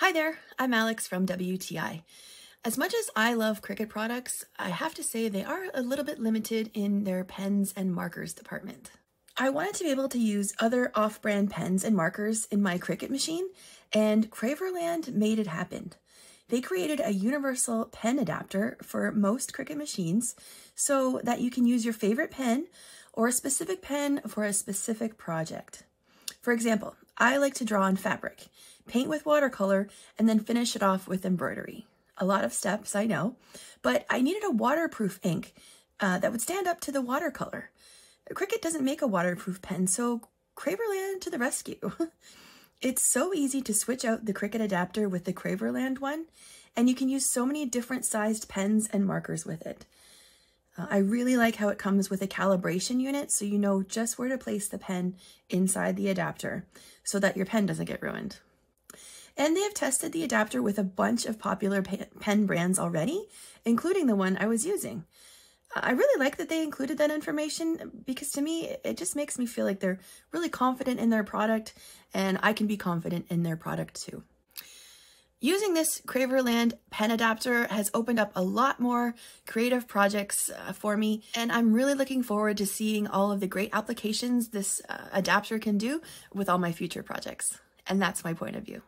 Hi there, I'm Alex from WTI. As much as I love Cricut products, I have to say they are a little bit limited in their pens and markers department. I wanted to be able to use other off-brand pens and markers in my Cricut machine, and CRAVERLAND made it happen. They created a universal pen adapter for most Cricut machines so that you can use your favorite pen or a specific pen for a specific project. For example, I like to draw on fabric, paint with watercolor, and then finish it off with embroidery. A lot of steps, I know, but I needed a waterproof ink that would stand up to the watercolor. Cricut doesn't make a waterproof pen, so CRAVERLAND to the rescue. It's so easy to switch out the Cricut adapter with the CRAVERLAND one, and you can use so many different sized pens and markers with it. I really like how it comes with a calibration unit, so you know just where to place the pen inside the adapter so that your pen doesn't get ruined. And they have tested the adapter with a bunch of popular pen brands already, including the one I was using. I really like that they included that information because to me, it just makes me feel like they're really confident in their product and I can be confident in their product too. Using this CRAVERLAND pen adapter has opened up a lot more creative projects for me, and I'm really looking forward to seeing all of the great applications this adapter can do with all my future projects. And that's my point of view.